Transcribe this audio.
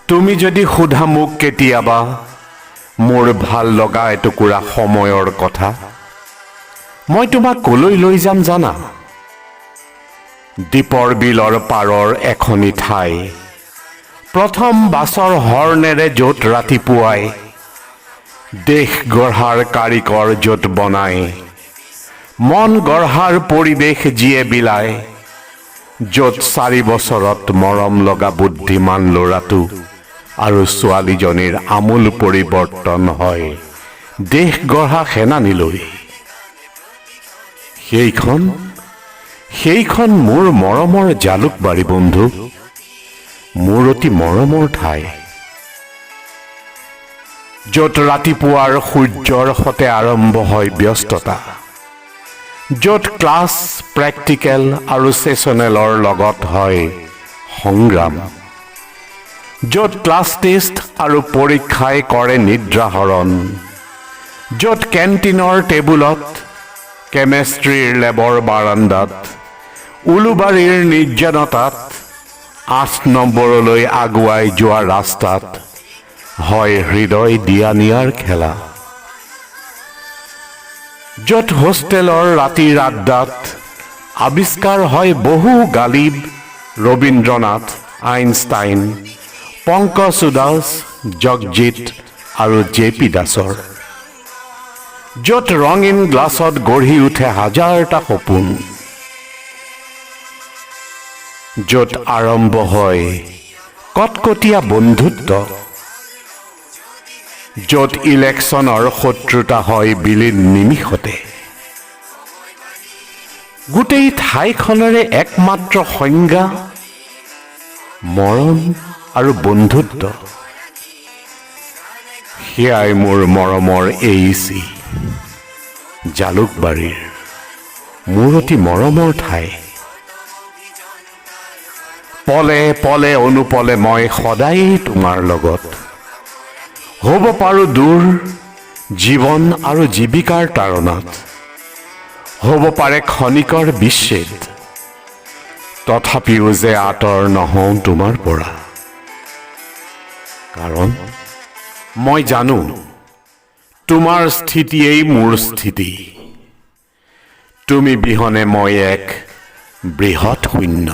তুমি যদি সোধা মোক কেতিয়াবা মোৰ ভাল লগা এটুকুৰা সময়ৰ কথা, মই তোমাক কলৈ লৈ যাম জানা? দ্বীপৰ বিলৰ পাৰৰ এখনি ঠাই, প্ৰথম বাছৰ হৰ্ণেৰে য'ত ৰাতিপুৱাই দেশ গঢ়াৰ কাৰিকৰ য'ত বনাই, মন গঢ়াৰ পৰিৱেশ যিয়ে বিলায়, য'ত 4 বছৰত মৰম লগা বুদ্ধিমান ল'ৰাটো আৰু ছোৱালীজনীৰ আমূল পৰিৱৰ্তন হয় দেশ গঢ়া সেনানীলৈ। সেইখন মোৰ মৰমৰ জালুকবাৰী বন্ধু, মোৰ অতি মৰমৰ ঠাই, য'ত ৰাতিপুৱাৰ সূৰ্যৰ সতে আৰম্ভ হয় ব্যস্ততা, য'ত ক্লাছ, প্ৰেক্টিকেল আৰু ছেছনেলৰ লগত হয় সংগ্ৰাম, য'ত ক্লাছ টেষ্ট আৰু পৰীক্ষাই কৰে নিদ্ৰাহৰণ, য'ত কেণ্টিনৰ টেবুলত, কেমেষ্ট্ৰিৰ লেবৰ বাৰাণ্ডাত, উলুবাৰীৰ নিৰ্জনতাত, 8 নম্বৰলৈ আগুৱাই যোৱা ৰাস্তাত হয় হৃদয় দিয়া নিয়াৰ খেলা, য'ত হোষ্টেলৰ ৰাতিৰ আড্ডাত আৱিষ্কাৰ হয় বহু গালিব, ৰবীন্দ্ৰনাথ, আইনষ্টাইন, পংকজ উদাস, জগজিৎ আৰু জে.পি. দাসৰ, য'ত ৰঙীন গ্লাছত গঢ়ি উঠে হাজাৰটা সপোন, য'ত আৰম্ভ হয় কটকটীয়া বন্ধুত্ব, য'ত ইলেকশ্যনৰ শত্ৰুতা হয় বিলীন নিমিষতে, গোটেই ঠাইখনৰে একমাত্ৰ সংজ্ঞা মৰম আৰু বন্ধুত্ব। সেয়াই মোৰ মৰমৰ এইচি জালুকবাৰীৰ মোৰ অতি মৰমৰ ঠাই। পলে পলে অনুপলে মই সদায় তোমাৰ লগত, হ'ব পাৰোঁ দূৰ জীৱন আৰু জীৱিকাৰ তাৰণাত, হ'ব পাৰে ক্ষণিকৰ বিচ্ছেদ, তথাপিও যে আঁতৰ নহওঁ তোমাৰ পৰা, কাৰণ মই জানো তোমাৰ স্থিতিয়েই মোৰ স্থিতি, তুমি বিহনে মই এক বৃহৎ শূন্য।